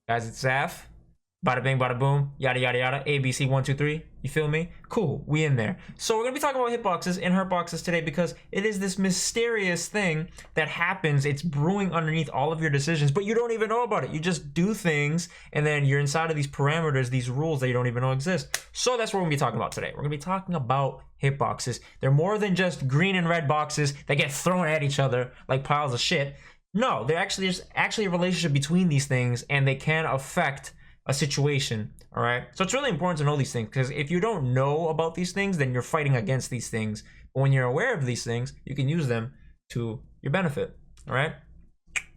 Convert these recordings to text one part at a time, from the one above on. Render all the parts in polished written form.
Guys, it's Zaf. Bada bing, bada boom, yada yada yada. ABC 1 2 3. You feel me? Cool, we in there. So we're gonna be talking about hitboxes and hurtboxes today because it is this mysterious thing that happens. It's brewing underneath all of your decisions, but you don't even know about it. You just do things, and then you're inside of these parameters, these rules that you don't even know exist. So that's what we're gonna be talking about today. We're gonna be talking about hitboxes. They're more than just green and red boxes that get thrown at each other like piles of shit. No, there's actually a relationship between these things, and they can affect a situation. All right, so it's really important to know these things, because if you don't know about these things, then you're fighting against these things. But when you're aware of these things, you can use them to your benefit. All right,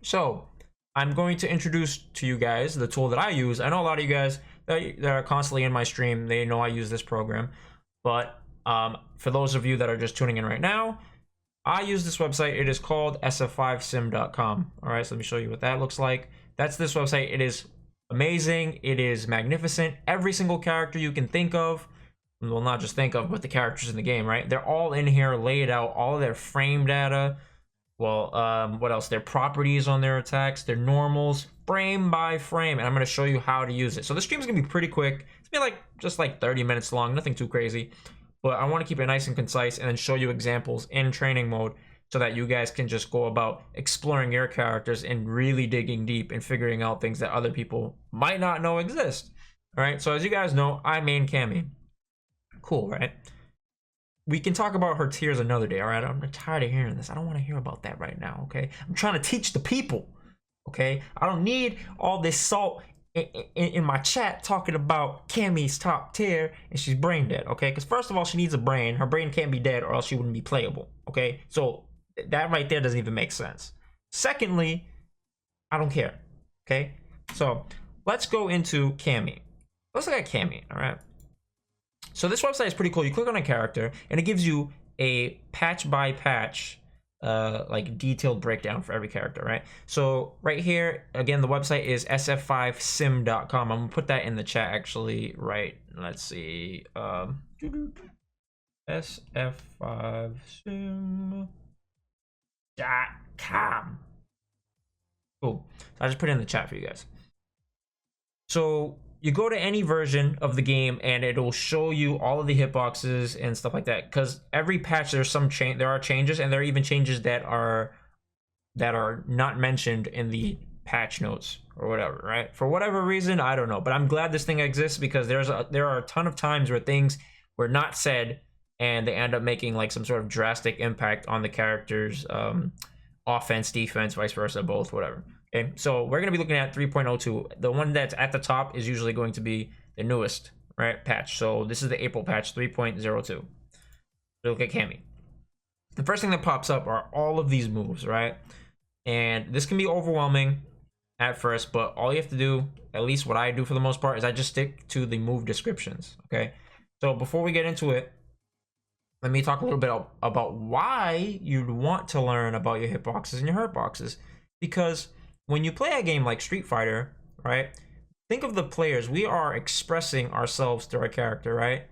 so I'm going to introduce to you guys the tool that I use. I know a lot of you guys that are constantly in my stream, they know I use this program, but for those of you that are just tuning in right now, I use this website. It is called sf5sim.com. All right, so let me show you what that looks like. That's this website. It is amazing. It is magnificent. Every single character you can think of, well, not just think of, but the characters in the game, right? They're all in here, laid out, all of their frame data. Well, what else? Their properties on their attacks, their normals, frame by frame. And I'm going to show you how to use it. So the stream's going to be pretty quick. It's going to be just like 30 minutes long, nothing too crazy. But I want to keep it nice and concise and then show you examples in training mode so that you guys can just go about exploring your characters and really digging deep and figuring out things that other people might not know exist. All right, so as you guys know, I main Cammy. Cool, right? We can talk about her tiers another day, all right? I'm tired of hearing this. I don't want to hear about that right now, okay? I'm trying to teach the people, okay? I don't need all this salt in my chat talking about Cammy's top tier and she's brain dead, okay? Because first of all, she needs a brain. Her brain can't be dead or else she wouldn't be playable, okay? So that right there doesn't even make sense. Secondly, I don't care, okay? So let's go into Cammy. Let's look at Cammy, all right? So this website is pretty cool. You click on a character and it gives you a patch by patch like detailed breakdown for every character, right? So right here, again, the website is sf5sim.com. I'm gonna put that in the chat actually, right? Let's see. sf5sim.com. Cool. So I just put it in the chat for you guys. So you go to any version of the game and it'll show you all of the hitboxes and stuff like that, because every patch there's some change, there are changes, and there are even changes that are not mentioned in the patch notes or whatever, right? For whatever reason, I don't know, but I'm glad this thing exists, because there are a ton of times where things were not said and they end up making like some sort of drastic impact on the characters, offense, defense, vice versa, both, whatever. Okay, so we're going to be looking at 3.02. The one that's at the top is usually going to be the newest, right, patch. So this is the April patch 3.02. So look at Cammy. The first thing that pops up are all of these moves, right? And this can be overwhelming at first, but all you have to do, at least what I do for the most part, is I just stick to the move descriptions, okay? So before we get into it, let me talk a little bit about why you'd want to learn about your hitboxes and your hurtboxes. Because when you play a game like Street Fighter, right, think of the players. We are expressing ourselves through our character, right?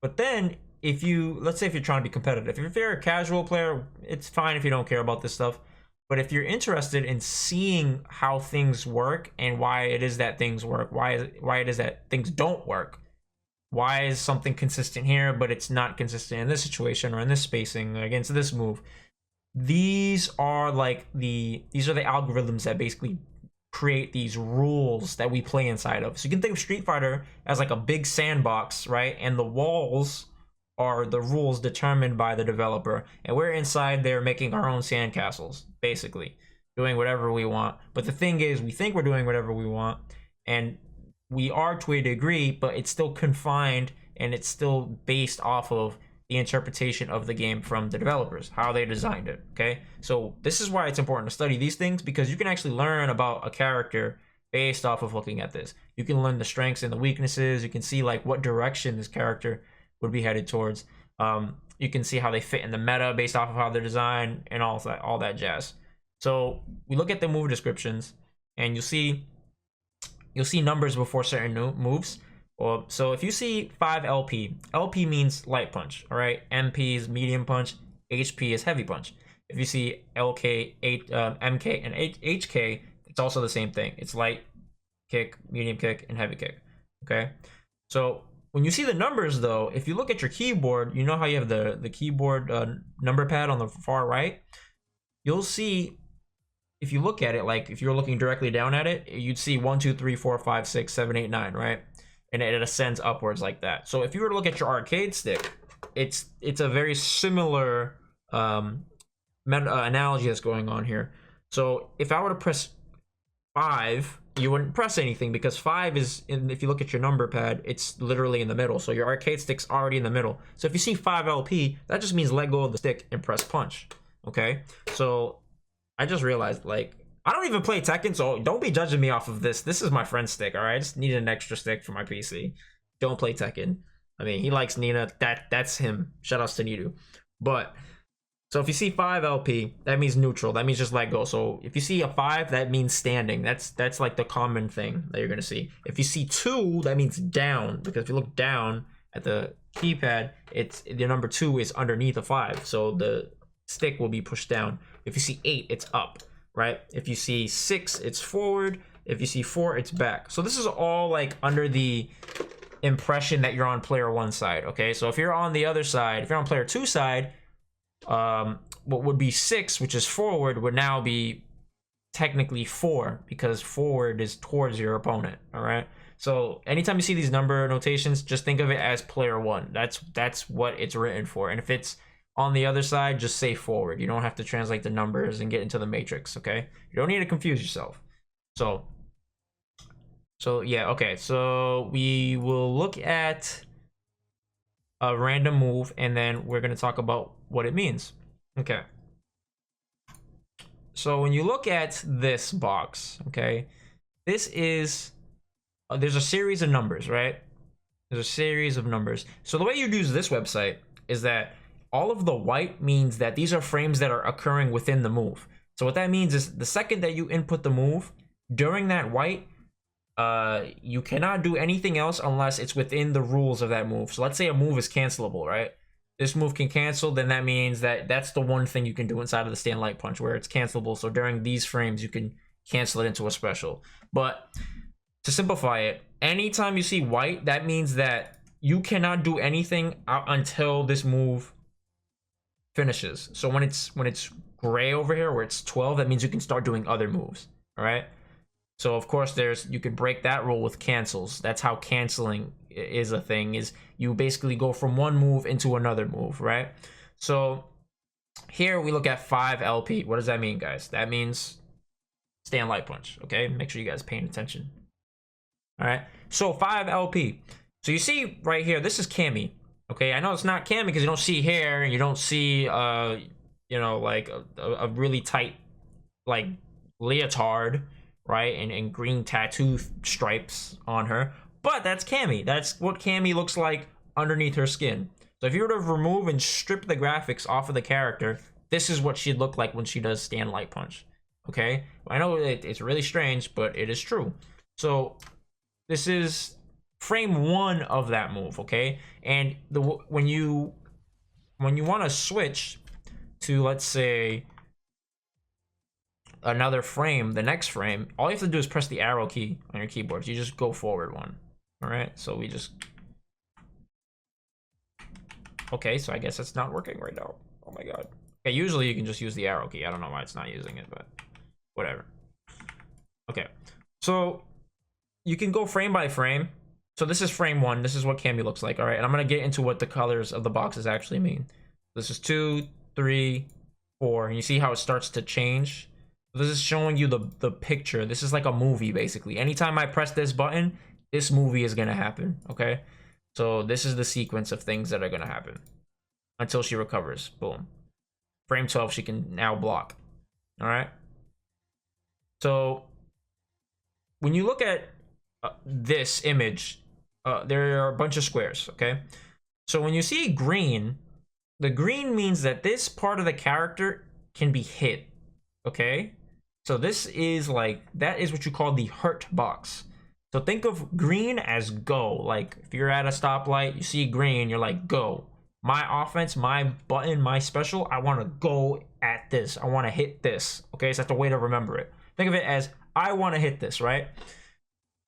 But then if you, let's say if you're trying to be competitive, if you're a casual player, it's fine if you don't care about this stuff. But if you're interested in seeing how things work and why it is that things work, why it is that things don't work, why is something consistent here but it's not consistent in this situation or in this spacing against this move, these are the algorithms that basically create these rules that we play inside of. So you can think of Street Fighter as like a big sandbox, right? And the walls are the rules determined by the developer, and we're inside there making our own sandcastles, basically doing whatever we want. But the thing is, we think we're doing whatever we want, and we are to a degree, but it's still confined and it's still based off of the interpretation of the game from the developers, how they designed it, okay? So this is why it's important to study these things, because you can actually learn about a character based off of looking at this. You can learn the strengths and the weaknesses. You can see like what direction this character would be headed towards. You can see how they fit in the meta based off of how they're designed and all that jazz. So we look at the move descriptions and you'll see numbers before certain moves. Well, so if you see 5 LP, LP means light punch, all right? MP is medium punch, HP is heavy punch. If you see LK, MK, and HK, it's also the same thing. It's light, kick, medium kick, and heavy kick. Okay, so when you see the numbers though, if you look at your keyboard, you know how you have the keyboard number pad on the far right. You'll see, if you look at it, like if you're looking directly down at it, you'd see 1, 2, 3, 4, 5, 6, 7, 8, 9, right? And it ascends upwards like that. So if you were to look at your arcade stick, it's a very similar analogy that's going on here. So if I were to press 5, you wouldn't press anything because 5 is, if you look at your number pad, it's literally in the middle. So your arcade stick's already in the middle. So if you see 5 LP, that just means let go of the stick and press punch. Okay, so I just realized, like, I don't even play Tekken, so don't be judging me off of this. This is my friend's stick, all right? I just needed an extra stick for my PC. Don't play Tekken. I mean, he likes Nina. That's him. Shoutouts to Nidu. But so if you see 5 LP, that means neutral. That means just let go. So if you see a 5, that means standing. That's like the common thing that you're gonna see. If you see 2, that means down, because if you look down at the keypad, it's the number 2 is underneath a 5, so the stick will be pushed down. If you see 8, it's up, right? If you see 6, it's forward. If you see 4, it's back. So this is all like under the impression that you're on player 1 side, okay? So if you're on the other side, if you're on player 2 side, what would be 6, which is forward, would now be technically 4, because forward is towards your opponent, all right? So anytime you see these number notations, just think of it as player 1. That's what it's written for. And if it's on the other side, just say forward. You don't have to translate the numbers and get into the matrix, okay? You don't need to confuse yourself. So yeah, okay. So we will look at a random move, and then we're going to talk about what it means. Okay. So when you look at this box, okay, this is, there's a series of numbers, right? There's a series of numbers. So the way you use this website is that all of the white means that these are frames that are occurring within the move. So what that means is the second that you input the move, during that white, you cannot do anything else unless it's within the rules of that move. So let's say a move is cancelable, right? This move can cancel, then that means that that's the one thing you can do inside of the stand light punch, where it's cancelable. So during these frames, you can cancel it into a special. But to simplify it, anytime you see white, that means that you cannot do anything until this move finishes. So when it's gray over here, where it's 12, that means you can start doing other moves. All right. So of course you could break that rule with cancels. That's how canceling is a thing, is you basically go from one move into another move, right? So here we look at 5 LP. What does that mean, guys? That means stand light punch. Okay, make sure you guys paying attention. All right, so 5 LP. So you see right here, this is Cammy. Okay, I know it's not Cammy because you don't see hair and you don't see you know, like a really tight like leotard, right? And green tattoo stripes on her. But that's Cammy. That's what Cammy looks like underneath her skin. So if you were to remove and strip the graphics off of the character, this is what she'd look like when she does stand light punch. Okay, I know it's really strange, but it is true. So this is frame 1 of that move, okay? And when you want to switch to, let's say, another frame, the next frame, all you have to do is press the arrow key on your keyboard. You just go forward 1. All right, so we just, okay, so I guess it's not working right now. Oh my god. Okay, usually you can just use the arrow key. I don't know why it's not using it, but whatever. Okay, so you can go frame by frame. So this is frame 1. This is what Cammy looks like. All right, and I'm gonna get into what the colors of the boxes actually mean. This is 2, 3, 4, and you see how it starts to change. This is showing you the picture. This is like a movie, basically. Anytime I press this button, this movie is gonna happen. Okay, so this is the sequence of things that are gonna happen until she recovers. Boom. Frame 12, she can now block. All right, so when you look at this image, there are a bunch of squares. Okay, so when you see green, the green means that this part of the character can be hit. Okay, so this is like, that is what you call the hurt box. So think of green as go. Like if you're at a stoplight, you see green, you're like, go. My offense, my button, my special, I want to go at this. I want to hit this. Okay, so that's the way to remember it. Think of it as, I want to hit this, right?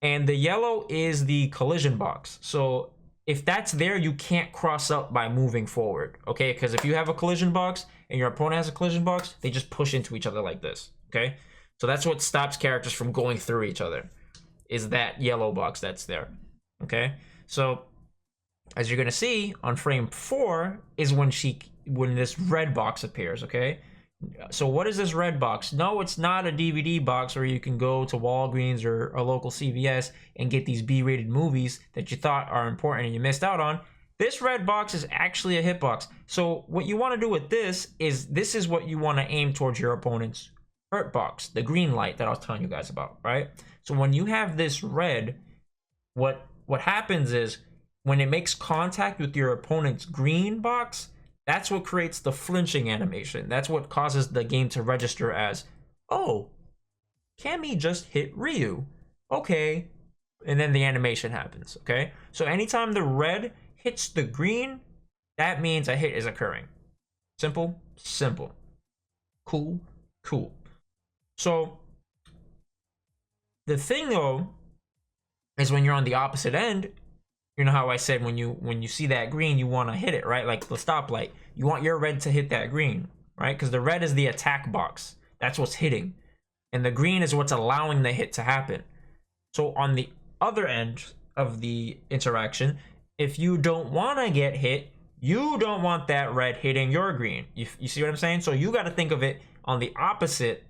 And the yellow is the collision box. So if that's there, you can't cross up by moving forward, okay? Because if you have a collision box and your opponent has a collision box, they just push into each other like this, okay? So that's what stops characters from going through each other, is that yellow box that's there, okay? So as you're gonna see on frame 4 is when this red box appears, okay? So what is this red box? No, it's not a DVD box where you can go to Walgreens or a local CVS and get these B-rated movies that you thought are important and you missed out on. This red box is actually a hitbox. So what you want to do with this is what you want to aim towards your opponent's hurt box, the green light that I was telling you guys about, right? So when you have this red, what happens is when it makes contact with your opponent's green box, that's what creates the flinching animation. That's what causes the game to register as, oh, Cammy just hit Ryu. Okay. And then the animation happens, okay? So anytime the red hits the green, that means a hit is occurring. Simple, simple. Cool, cool. So the thing though is when you're on the opposite end, you know how I said when you see that green, you want to hit it, right? Like the stoplight. You want your red to hit that green, right? Because the red is the attack box. That's what's hitting. And the green is what's allowing the hit to happen. So on the other end of the interaction, if you don't want to get hit, you don't want that red hitting your green. You see what I'm saying? So you got to think of it on the opposite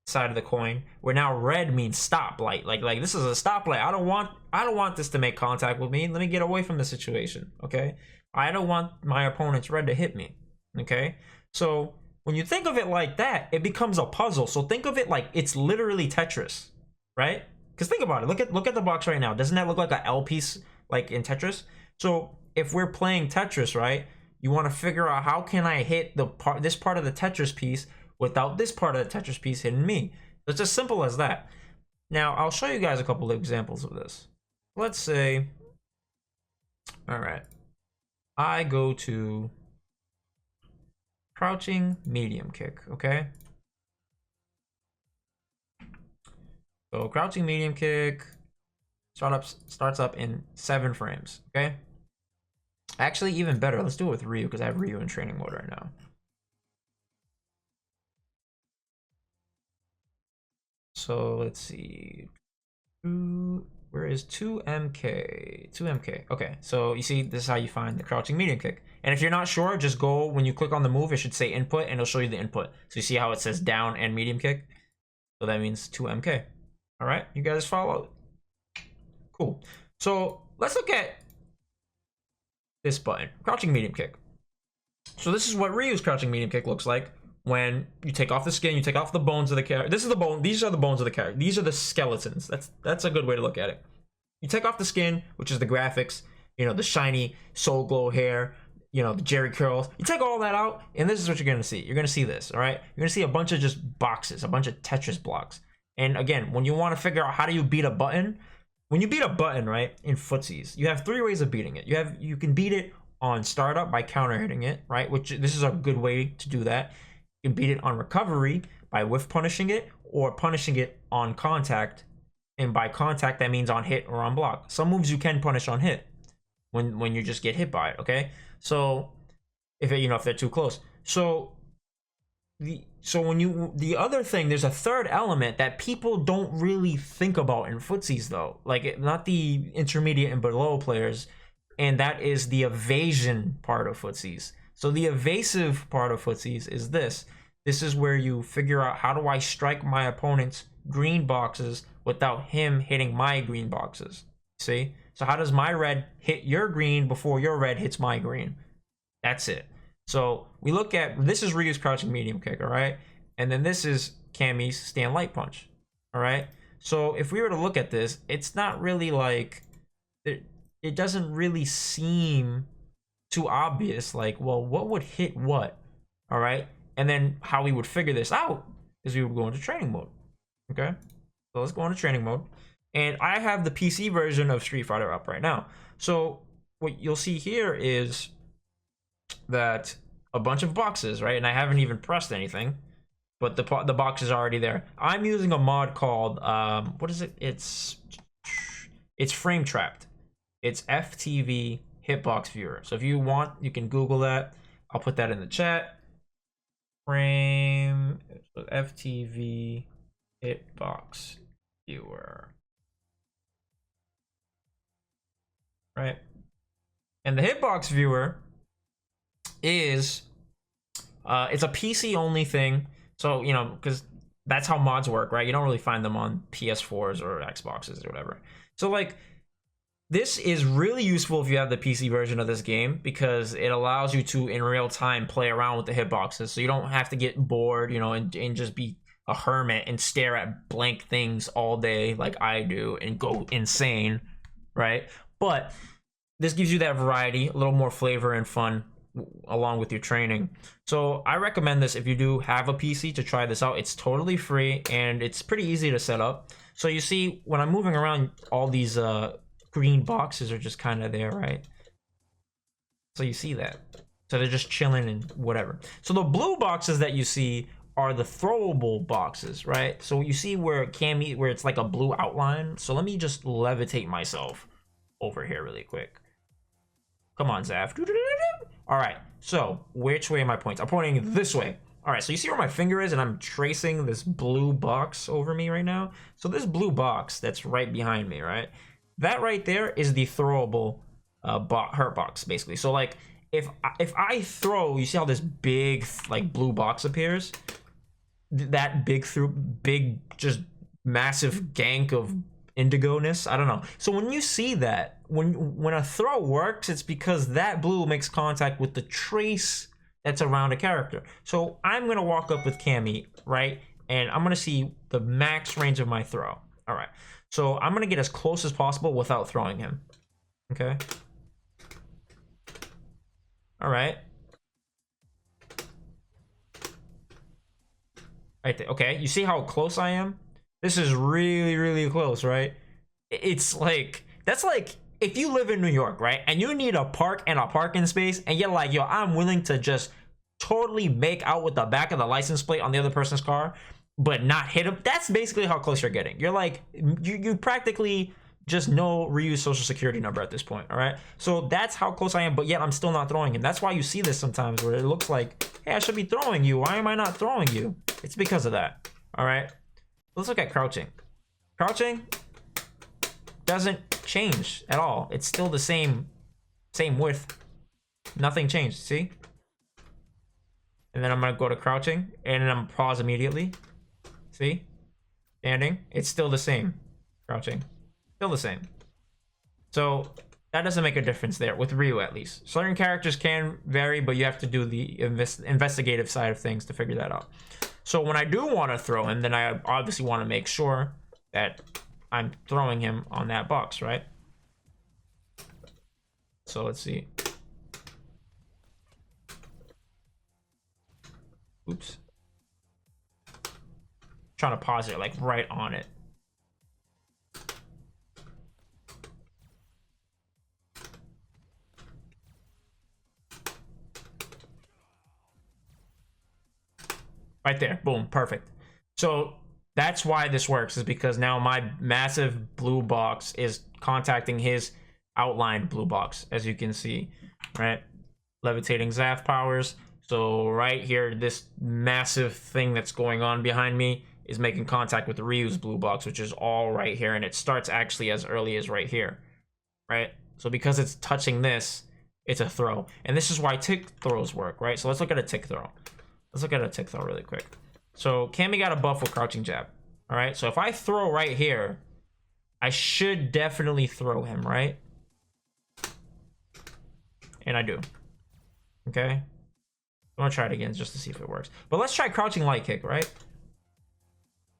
side of the coin, where now red means stoplight. Like this is a stoplight. I don't want this to make contact with me. Let me get away from the situation, okay? I don't want my opponent's red to hit me, okay? So when you think of it like that, it becomes a puzzle. So think of it like it's literally Tetris, right? Because think about it. Look at the box right now. Doesn't that look like an L piece like in Tetris? So if we're playing Tetris, right, you want to figure out how can I hit this part of the Tetris piece without this part of the Tetris piece hitting me. It's as simple as that. Now, I'll show you guys a couple of examples of this. Let's say, all right, I go to crouching medium kick, okay? So crouching medium kick starts up in 7 frames, okay? Actually, even better, let's do it with Ryu because I have Ryu in training mode right now. So let's see. Where is 2MK? 2MK. Okay, so you see, this is how you find the crouching medium kick. And if you're not sure, just go, when you click on the move, it should say input and it'll show you the input. So you see how it says down and medium kick? So that means 2MK. All right, you guys follow? Cool. So let's look at this button, crouching medium kick. So this is what Ryu's crouching medium kick looks like. When you take off the skin, you take off the bones of the character. This is the bone. These are the bones of the character. These are the skeletons. That's a good way to look at it. You take off the skin, which is the graphics, you know, the shiny soul glow hair, you know, the Jerry curls. You take all that out, and this is what you're gonna see. You're gonna see this, all right? You're gonna see a bunch of just boxes, a bunch of Tetris blocks. And again, when you want to figure out how do you beat a button, when you beat a button, right, in Footsies, you have 3 ways of beating it. You can beat it on startup by counter hitting it, right? Which this is a good way to do that. You can beat it on recovery by whiff punishing it, or punishing it on contact. And by contact, that means on hit or on block. Some moves you can punish on hit when you just get hit by it, okay? So if they're too close. So the other thing, there's a third element that people don't really think about in Footsies though. Like not the intermediate and below players, and that is the evasion part of Footsies. So the evasive part of Footsies is this. This is where you figure out, how do I strike my opponent's green boxes without him hitting my green boxes? See? So how does my red hit your green before your red hits my green? That's it. So we look at, this is Ryu's crouching medium kick, all right? And then this is Cammy's stand light punch, all right? So if we were to look at this, it's not really like, it doesn't really seem too obvious, like, well, what would hit what, all right? And then how we would figure this out is we would go into training mode, okay? So let's go into training mode. And I have the PC version of Street Fighter up right now. So what you'll see here is that a bunch of boxes, right? And I haven't even pressed anything, but the box is already there. I'm using a mod called, what is it? It's It's frame trapped. It's FTV Hitbox Viewer. So if you want, you can Google that. I'll put that in the chat. Frame FTV Hitbox Viewer. Right? And the Hitbox Viewer is it's a PC only thing. So, you know, because that's how mods work, right? You don't really find them on PS4s or Xboxes or whatever. So like, this is really useful if you have the PC version of this game, because it allows you to in real time play around with the hitboxes, so you don't have to get bored, you know, and just be a hermit and stare at blank things all day like I do and go insane, right? But this gives you that variety, a little more flavor and fun along with your training. So I recommend this if you do have a PC to try this out. It's totally free and it's pretty easy to set up. So you see, when I'm moving around, all these green boxes are just kind of there, right? So you see that. So they're just chilling and whatever. So the blue boxes that you see are the throwable boxes, right? So you see where where it's like a blue outline. So let me just levitate myself over here really quick. Come on, Zaf. All right, so which way am I pointing? I'm pointing this way. All right, so you see where my finger is, and I'm tracing this blue box over me right now. So this blue box that's right behind me, right? That right there is the throwable hurt box, basically. So like, if I throw, you see how this big like blue box appears? That big just massive gank of indigo-ness, I don't know. So when you see that, when a throw works, it's because that blue makes contact with the trace that's around a character. So I'm gonna walk up with Cammy, right? And I'm gonna see the max range of my throw. All right, so I'm gonna get as close as possible without throwing him. Okay. All right. Right there. Okay, you see how close I am? This is really, really close, right? It's like, that's like if you live in New York, right? And you need a park and a parking space, and you're like, yo, I'm willing to just totally make out with the back of the license plate on the other person's car, but not hit him. That's basically how close you're getting. You're like, you practically just know Ryu's social security number at this point, all right? So that's how close I am, but yet I'm still not throwing him. That's why you see this sometimes where it looks like, hey, I should be throwing you. Why am I not throwing you? It's because of that, all right? Let's look at crouching. Crouching doesn't change at all. It's still the same width. Nothing changed, see? And then I'm gonna go to crouching, and then I'm gonna pause immediately. See? Standing, it's still the same. Crouching, still the same. So that doesn't make a difference there, with Ryu at least. Certain characters can vary, but you have to do the investigative side of things to figure that out. So when I do want to throw him, then I obviously want to make sure that I'm throwing him on that box, right? So let's see. Oops. Trying to pause it like right on it. Right there, boom, perfect. So that's why this works, is because now my massive blue box is contacting his outlined blue box, as you can see, right? Levitating Zaf powers. So right here, this massive thing that's going on behind me is making contact with Ryu's blue box, which is all right here, and it starts actually as early as right here, right? So because it's touching this, it's a throw. And this is why tick throws work, right? So let's look at a tick throw. Let's look at a tick throw really quick. So Cammy got a buff with crouching jab. All right, so if I throw right here, I should definitely throw him, right? And I do. Okay. I'm gonna try it again just to see if it works. But let's try crouching light kick, right?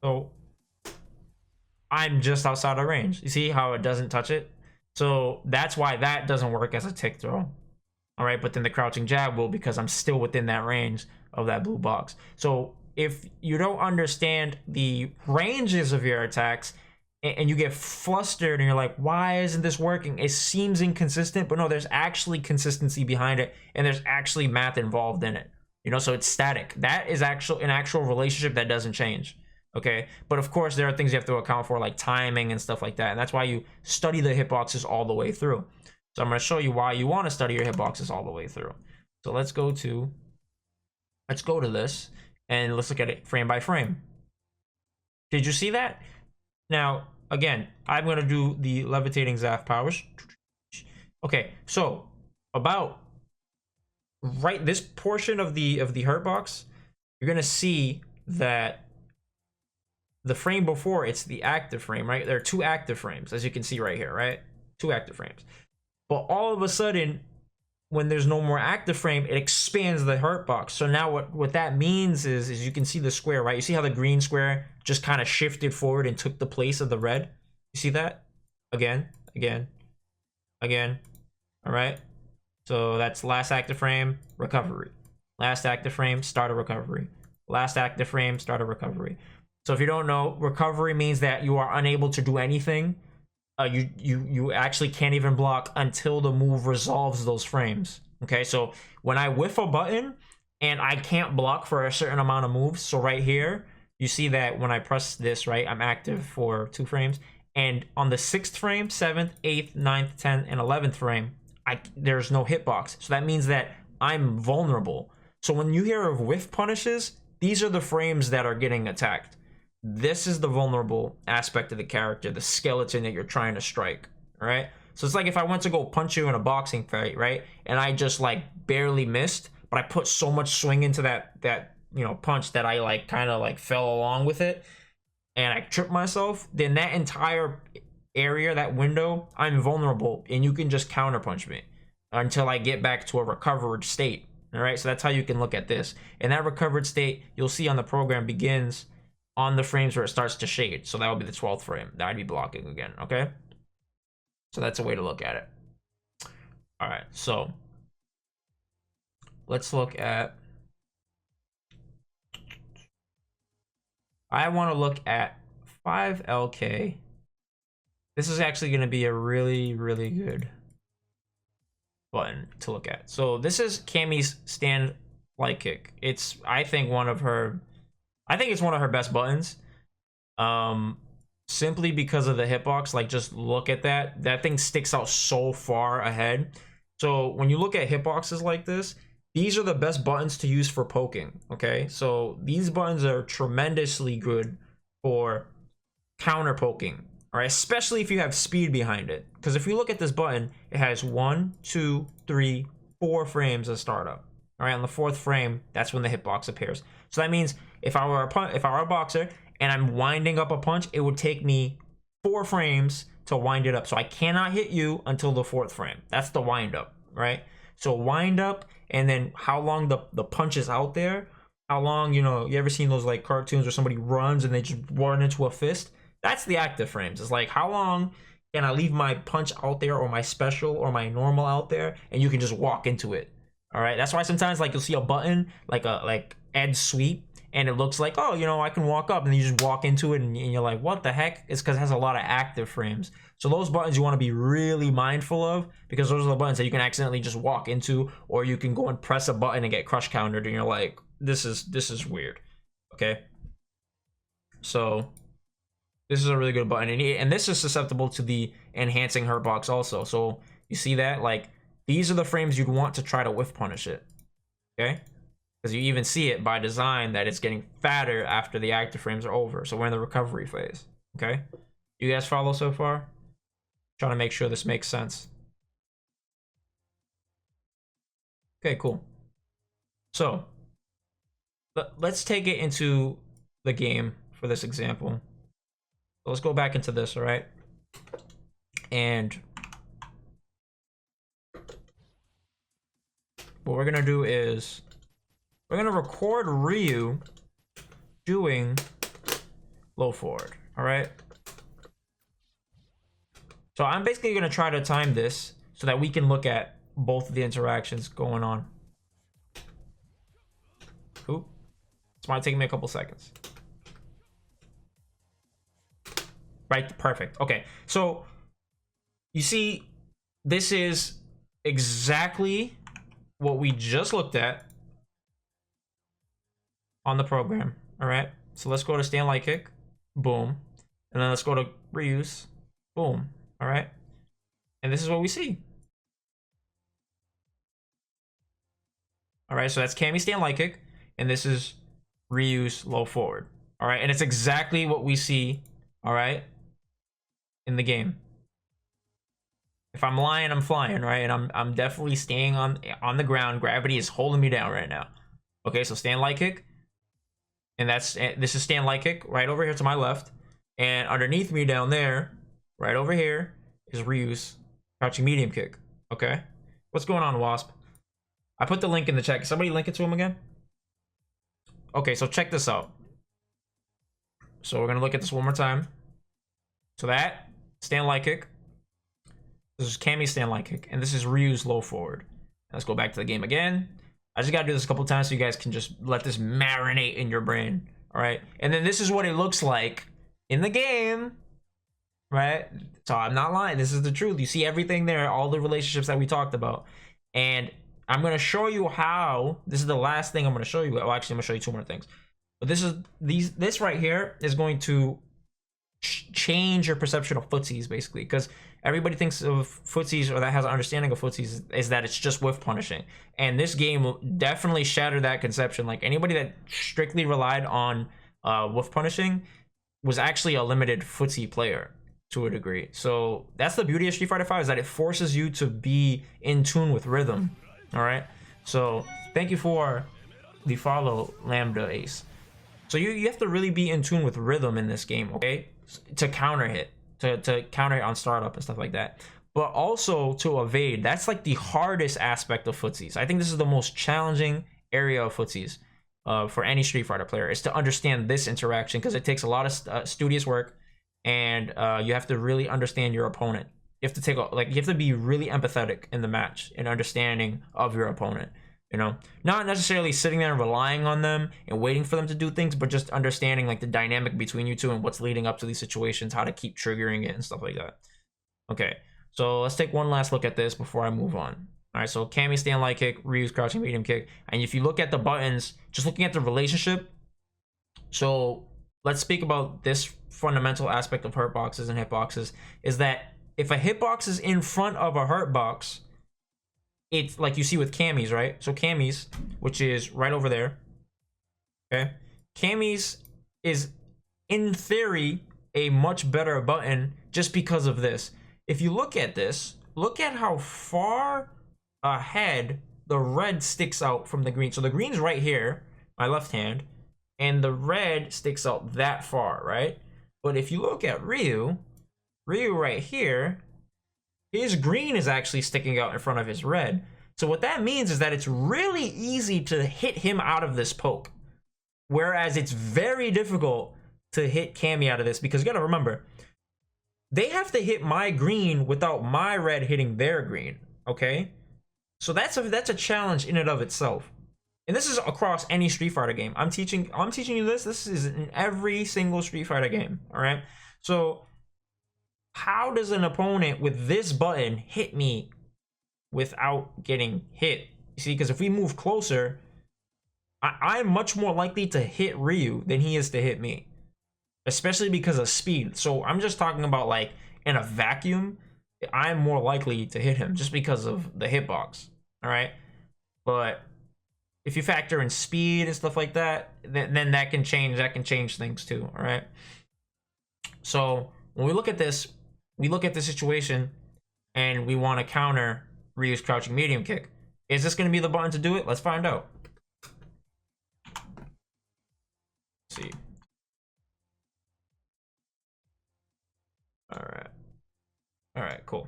So I'm just outside of range. You see how it doesn't touch it? So that's why that doesn't work as a tick throw. All right, but then the crouching jab will, because I'm still within that range of that blue box. So if you don't understand the ranges of your attacks and you get flustered and you're like, why isn't this working? It seems inconsistent, but no, there's actually consistency behind it, and there's actually math involved in it. You know, so it's static. That is an actual relationship that doesn't change. Okay, but of course there are things you have to account for, like timing and stuff like that, and that's why you study the hitboxes all the way through. So I'm going to show you why you want to study your hitboxes all the way through. So let's go to this and let's look at it frame by frame. Did you see that? Now again, I'm going to do the levitating Zaf powers. Okay, so about right this portion of the Hurtbox, you're going to see that the frame before, it's the active frame, right? There are 2 active frames, as you can see right here, right? 2 active frames. But all of a sudden, when there's no more active frame, it expands the Hurtbox. So now what that means is you can see the square, right? You see how the green square just kind of shifted forward and took the place of the red? You see that? Again, again, again. All right? So that's last active frame, recovery. Last active frame, start a recovery. Last active frame, start a recovery. So if you don't know, recovery means that you are unable to do anything. You actually can't even block until the move resolves those frames. Okay, so when I whiff a button and I can't block for a certain amount of moves, so right here, you see that when I press this, right, I'm active for 2 frames. And on the 6th frame, 7th, 8th, 9th, 10th, and 11th frame, there's no hitbox. So that means that I'm vulnerable. So when you hear of whiff punishes, these are the frames that are getting attacked. This is the vulnerable aspect of the character, the skeleton that you're trying to strike, all right? So it's like if I went to go punch you in a boxing fight, right? And I just like barely missed, but I put so much swing into that you know, punch that I like kind of like fell along with it and I tripped myself, then that entire area, that window, I'm vulnerable and you can just counter punch me until I get back to a recovered state. All right, so that's how you can look at this. And that recovered state, you'll see on the program, begins on the frames where it starts to shade. So that would be the 12th frame that I'd be blocking again, okay? So that's a way to look at it. All right, so let's look at, I want to look at 5LK. This is actually going to be a really, really good button to look at. So this is Cammy's stand light kick. It's, I think it's one of her best buttons. Simply because of the hitbox. Like, just look at that thing sticks out so far ahead. So when you look at hitboxes like this, these are the best buttons to use for poking. Okay, so these buttons are tremendously good for counter poking. All right, especially if you have speed behind it, because if you look at this button, it has 1, 2, 3, 4 frames of startup. All right, on the 4th frame, that's when the hitbox appears. So that means if I were a boxer and I'm winding up a punch, it would take me 4 frames to wind it up. So I cannot hit you until the 4th frame. That's the wind up, right? So wind up, and then how long the punch is out there, how long, you know, you ever seen those like cartoons where somebody runs and they just run into a fist? That's the active frames. It's like, how long can I leave my punch out there, or my special or my normal out there, and you can just walk into it. All right, that's why sometimes like you'll see a button like Ed sweep, and it looks like, oh, you know, I can walk up, and you just walk into it, and you're like, what the heck? It's because it has a lot of active frames. So those buttons you want to be really mindful of, because those are the buttons that you can accidentally just walk into, or you can go and press a button and get crush countered, and you're like, this is weird. Okay, so this is a really good button, and this is susceptible to the enhancing hurtbox also. So you see that, like, these are the frames you'd want to try to whiff punish it, okay? Because you even see it by design that it's getting fatter after the active frames are over. So we're in the recovery phase, okay? You guys follow so far? Trying to make sure this makes sense. Okay, cool. So let's take it into the game for this example. So let's go back into this, all right? And what we're gonna do is we're gonna record Ryu doing low forward, all right? So I'm basically gonna try to time this so that we can look at both of the interactions going on. Oop. This might take me a couple seconds. Right, perfect. Okay, so you see, this is exactly what we just looked at on the program, all right? So let's go to stand light kick. Boom. And then let's go to reuse. Boom. All right. And this is what we see. All right. So that's Cammy stand light kick. And this is reuse low forward. All right. And it's exactly what we see. All right. In the game. If I'm lying, I'm flying, right? And I'm definitely staying on the ground. Gravity is holding me down right now. Okay, so stand light kick. And this is stand light kick right over here to my left. And underneath me down there, right over here, is reuse crouching medium kick. Okay? What's going on, Wasp? I put the link in the chat. Can somebody link it to him again? Okay, so check this out. So we're gonna look at this one more time. So that, stand light kick. This is Cammy stand light kick, and this is reuse low forward. Let's go back to the game again. I just gotta do this a couple times so you guys can just let this marinate in your brain. All right, and then this is what it looks like in the game, right? So I'm not lying. This is the truth. You see everything there, all the relationships that we talked about, and I'm gonna show you how. This is the last thing I'm gonna show you. Well, actually, I'm gonna show you two more things. But this right here is going to change your perception of footsies, basically, because everybody thinks of footsies, or that has an understanding of footsies, is that it's just whiff punishing. And this game definitely shattered that conception. Like, anybody that strictly relied on whiff punishing was actually a limited footsie player to a degree. So that's the beauty of Street Fighter V, is that it forces you to be in tune with rhythm. All right, so thank you for the follow, Lambda Ace. So you have to really be in tune with rhythm in this game, okay, to counter hit, to counter hit on startup and stuff like that, but also to evade. That's like the hardest aspect of footsies. I think this is the most challenging area of footsies for any Street Fighter player, is to understand this interaction, because it takes a lot of studious work, and you have to really understand your opponent. You have to you have to be really empathetic in the match and understanding of your opponent. You know, not necessarily sitting there and relying on them and waiting for them to do things, but just understanding like the dynamic between you two and what's leading up to these situations, how to keep triggering it and stuff like that. Okay, so let's take one last look at this before I move on. All right, so Cammy stand light kick, reuse crouching medium kick. And if you look at the buttons, just looking at the relationship, so let's speak about this fundamental aspect of hurtboxes and hitboxes, is that if a hitbox is in front of a hurtbox, it's like you see with Cammy's, right? So Cammy's, which is right over there, okay? Cammy's is, in theory, a much better button just because of this. If you look at this, look at how far ahead the red sticks out from the green. So the green's right here, my left hand, and the red sticks out that far, right? But if you look at Ryu right here, his green is actually sticking out in front of his red. So what that means is that it's really easy to hit him out of this poke, whereas it's very difficult to hit Cammy out of this, because you gotta remember, they have to hit my green without my red hitting their green, okay? So that's a challenge in and of itself. And this is across any Street Fighter game. I'm teaching you this. This is in every single Street Fighter game, all right? So how does an opponent with this button hit me without getting hit? You see, because if we move closer, I'm much more likely to hit Ryu than he is to hit me, especially because of speed. So I'm just talking about, like, in a vacuum, I'm more likely to hit him just because of the hitbox, all right? But if you factor in speed and stuff like that, then that can change things too, all right? So when we look at this, we look at the situation and we want to counter Ryu's crouching medium kick. Is this going to be the button to do it? Let's find out. Let's see. All right, cool.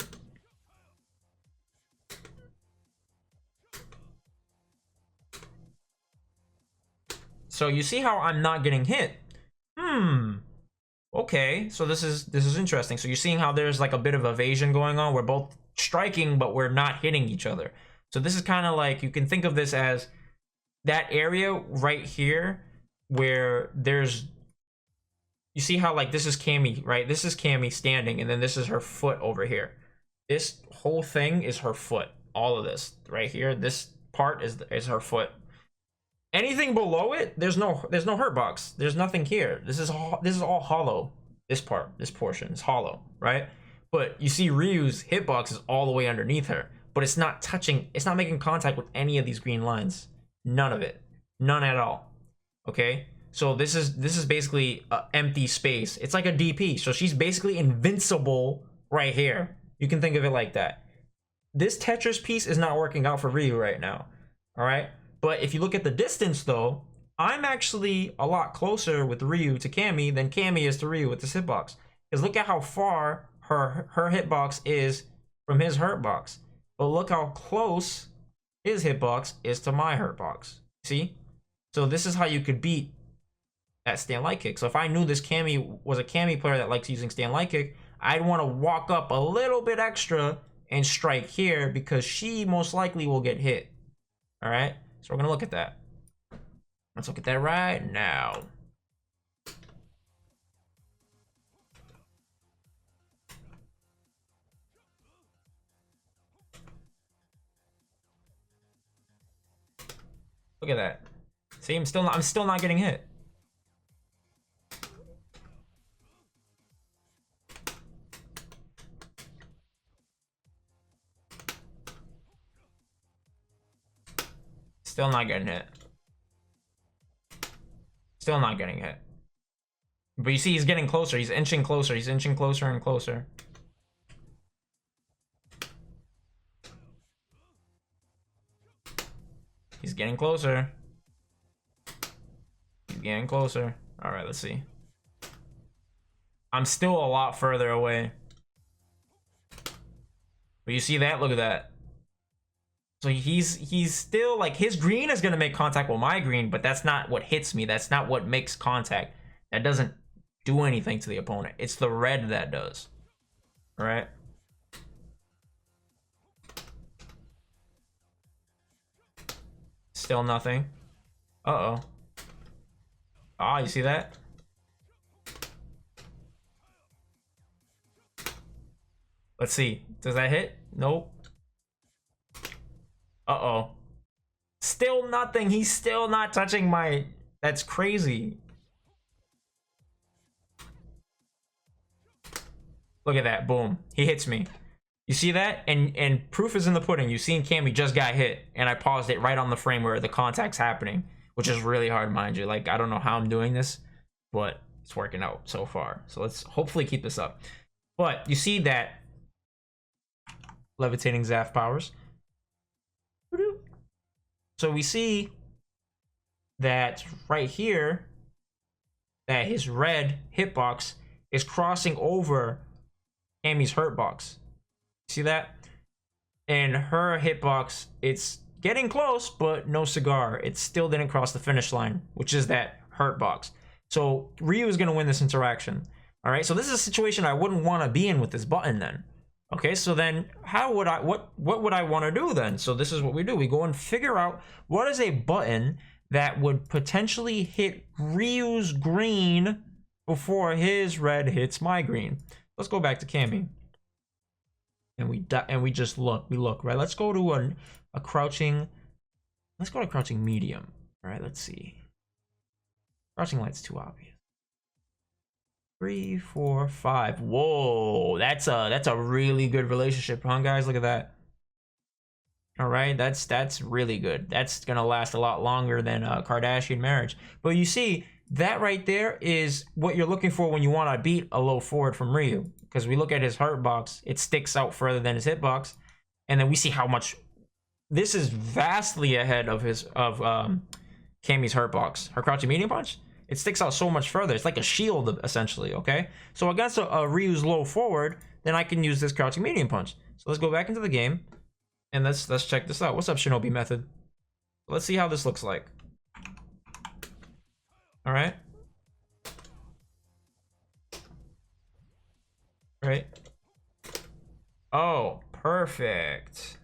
So you see how I'm not getting hit? Okay, so this is interesting. So you're seeing how there's like a bit of evasion going on. We're both striking, but we're not hitting each other. So this is kind of like, you can think of this as that area right here where there's, you see how, like, this is Cammy, right? This is Cammy standing, and then this is her foot over here. This whole thing is her foot. All of this right here, this part is her foot. Anything below it, there's no hurt box. There's nothing here. This is all hollow. This portion is hollow, right? But you see Ryu's hitbox is all the way underneath her, but it's not touching, it's not making contact with any of these green lines. None of it. None at all. Okay? So this is basically an empty space. It's like a DP. So she's basically invincible right here. You can think of it like that. This Tetris piece is not working out for Ryu right now. All right? But if you look at the distance though, I'm actually a lot closer with Ryu to Cammy than Cammy is to Ryu with this hitbox. Because look at how far her hitbox is from his hurtbox. But look how close his hitbox is to my hurtbox. See? So this is how you could beat that stand light kick. So if I knew this Cammy was a Cammy player that likes using stand light kick, I'd want to walk up a little bit extra and strike here because she most likely will get hit. All right? So we're going to look at that. Let's look at that right now. Look at that. See, I'm still not getting hit. Still not getting hit. Still not getting hit. But you see, he's getting closer. He's inching closer. He's inching closer and closer. He's getting closer. He's getting closer. All right, let's see. I'm still a lot further away. But you see that? Look at that. So he's still like, his green is gonna make contact with my green, but that's not what hits me. That's not what makes contact. That doesn't do anything to the opponent. It's the red that does. All right. Still nothing. Uh-oh. Ah, you see that? Let's see. Does that hit? Nope. Uh-oh. Still nothing. He's still not touching my... That's crazy. Look at that. Boom. He hits me. You see that? And proof is in the pudding. You seen Cammy just got hit. And I paused it right on the frame where the contact's happening. Which is really hard, mind you. Like, I don't know how I'm doing this. But it's working out so far. So let's hopefully keep this up. But you see that... Levitating Zaf powers. So we see that right here, that his red hitbox is crossing over Cammy's hurtbox. See that? And her hitbox, it's getting close, but no cigar. It still didn't cross the finish line, which is that hurtbox. So Ryu is going to win this interaction. All right, so this is a situation I wouldn't want to be in with this button then. Okay, so then how would I, what would I want to do then? So this is what we do. We go and figure out what is a button that would potentially hit Ryu's green before his red hits my green. Let's go back to Cammy. And we just look, right? Let's go to a crouching, let's go to crouching medium. All right, let's see. Crouching light's too obvious. 3, 4, 5. Whoa, that's a really good relationship, huh, guys? Look at that. All right, that's really good. That's gonna last a lot longer than a Kardashian marriage. But you see, that right there is what you're looking for when you want to beat a low forward from Ryu. Because we look at his heart box, it sticks out further than his hitbox, and then we see how much this is vastly ahead of Cammy's heart box. Her crouching medium punch. It sticks out so much further. It's like a shield, essentially, okay? So against a Ryu's low forward, then I can use this crouching medium punch. So let's go back into the game, and let's check this out. What's up, Shinobi Method? Let's see how this looks like. All right. All right. Oh, perfect.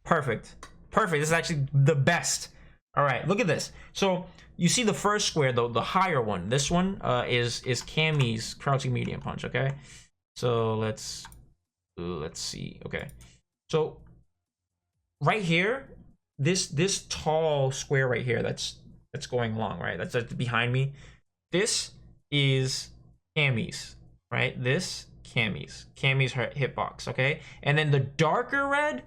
Perfect. Perfect. This is actually the best. All right, look at this. So you see the first square, though, the higher one. This one is Cammy's crouching medium punch. Okay. So let's let's see. Okay, so right here, this tall square right here that's going along, right? That's behind me. This is Cammy's, right? This Cammy's hitbox, okay? And then the darker red,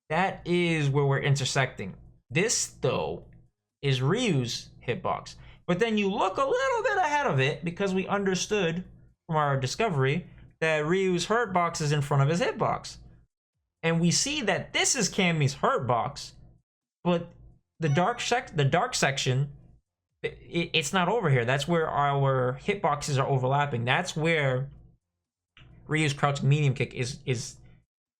that is where we're intersecting. This though is Ryu's hitbox. But then you look a little bit ahead of it because we understood from our discovery that Ryu's hurtbox is in front of his hitbox. And we see that this is Cammy's hurtbox, but the dark section, it's not over here. That's where our hitboxes are overlapping. That's where Ryu's crouching medium kick is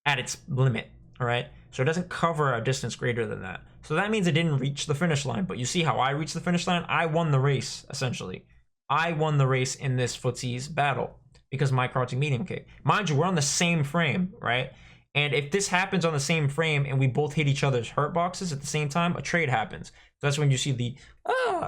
at its limit. All right, so it doesn't cover a distance greater than that. So that means it didn't reach the finish line. But you see how I reached the finish line? I won the race, essentially. I won the race in this Footsies battle because of my crouching medium kick. Mind you, we're on the same frame, right? And if this happens on the same frame and we both hit each other's hurt boxes at the same time, a trade happens. So that's when you see the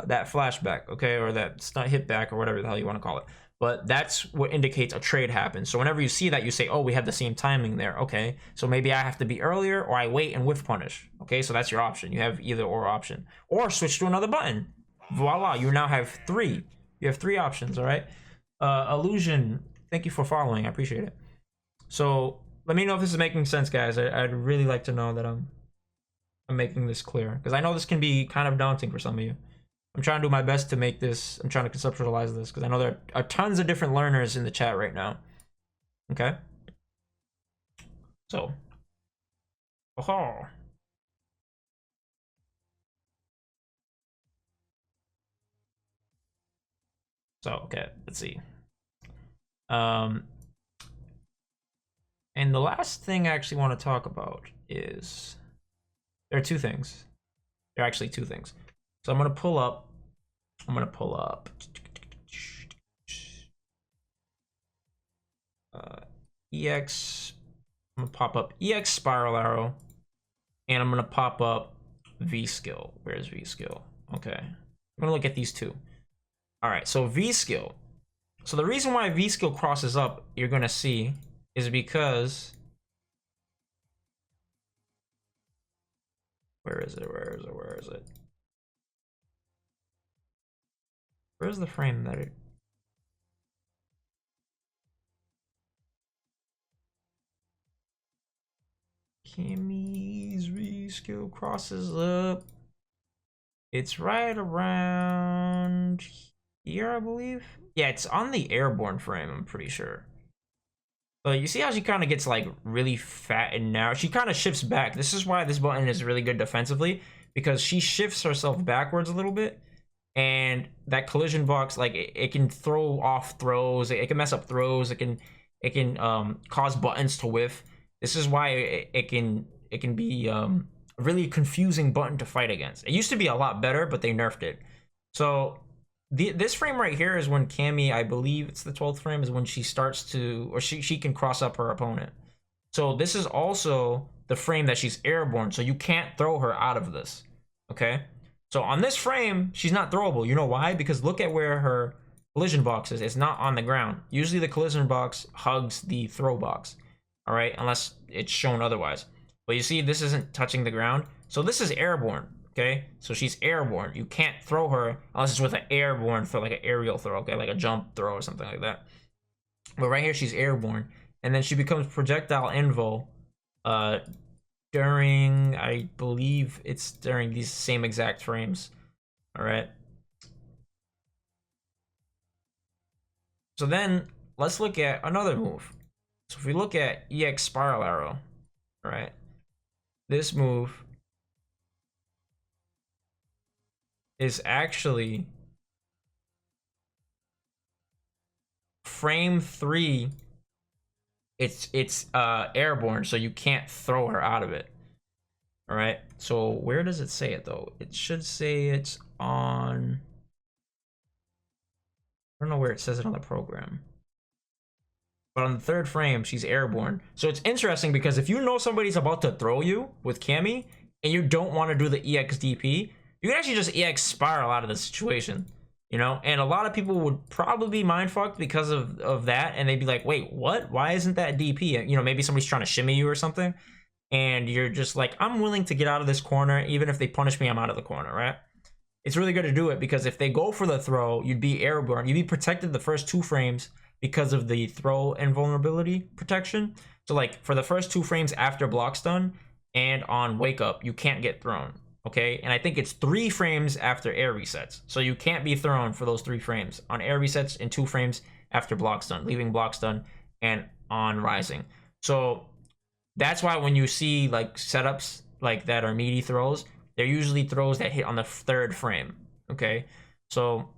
that flashback, okay, or that stunt hit back or whatever the hell you want to call it. But that's what indicates a trade happens. So whenever you see that, you say, oh, we have the same timing there. Okay, so maybe I have to be earlier or I wait and whiff punish. Okay, so that's your option. You have either or option. Or switch to another button. Voila, you now have three. You have three options, all right? Illusion, thank you for following. I appreciate it. So let me know if this is making sense, guys. I'd really like to know that I'm making this clear. Because I know this can be kind of daunting for some of you. I'm trying to do my best to make this, I'm trying to conceptualize this because I know there are tons of different learners in the chat right now. Okay. So. Oh. So, okay, let's see. And the last thing I actually want to talk about is, there are two things. There are actually two things. So I'm gonna pull up EX. I'm gonna pop up EX spiral arrow, and I'm gonna pop up V skill. Where's V skill? Okay, I'm gonna look at these two. All right, so V skill. So the reason why V skill crosses up, you're gonna see, is because where is it? Where's the frame that it... Cammy's reskill crosses up. It's right around here, I believe. Yeah, it's on the airborne frame, I'm pretty sure. But you see how she kind of gets like really fat and narrow? She kind of shifts back. This is why this button is really good defensively, because she shifts herself backwards a little bit. And that collision box, like it can throw off throws, it can mess up throws, it can cause buttons to whiff. This is why it can be a really confusing button to fight against. It used to be a lot better, but they nerfed it. So this frame right here is when Cammy, I believe it's the 12th frame, is when she starts to, or she can cross up her opponent. So this is also the frame that she's airborne, so you can't throw her out of this, okay? So on this frame, she's not throwable. You know why? Because look at where her collision box is. It's not on the ground. Usually the collision box hugs the throw box, all right? Unless it's shown otherwise. But you see, this isn't touching the ground. So this is airborne, okay? So she's airborne. You can't throw her unless it's with an airborne throw, like an aerial throw, okay? Like a jump throw or something like that. But right here, she's airborne. And then she becomes projectile invo during, I believe it's during these same exact frames. All right. So then let's look at another move. So if we look at EX spiral arrow, all right, this move is actually frame 3. It's airborne, so you can't throw her out of it. All right, so where does it say it though? It should say it's on, I don't know where it says it on the program, but on the 3rd frame she's airborne. So it's interesting because if you know somebody's about to throw you with Cammy and you don't want to do the EX DP, you can actually just EX spiral out of the situation. you know. And a lot of people would probably be mind fucked because of that, and they'd be like, wait, what? Why isn't that DP? You know, maybe somebody's trying to shimmy you or something, and you're just like, I'm willing to get out of this corner. Even if they punish me, I'm out of the corner, right? It's really good to do it, because if they go for the throw, you'd be airborne. You'd be protected the first 2 frames because of the throw invulnerability protection. So like for the first 2 frames after block stun and on wake up, you can't get thrown. Okay, and I think it's 3 frames after air resets, so you can't be thrown for those 3 frames on air resets, and 2 frames after block stun, leaving block stun, and on rising. So that's why when you see like setups like that are meaty throws, they're usually throws that hit on the 3rd frame. Okay, so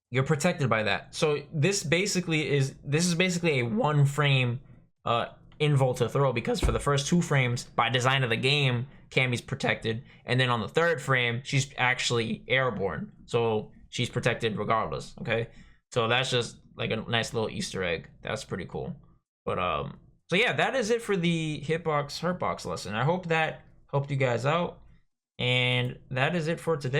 you're protected by that. So this is basically a 1 frame invul to throw, because for the first 2 frames, by design of the game, Cammy's protected, and then on the 3rd frame, she's actually airborne, so she's protected regardless. Okay, so that's just like a nice little Easter egg. That's pretty cool. But so yeah, that is it for the Hitbox Hurtbox lesson. I hope that helped you guys out, and that is it for today.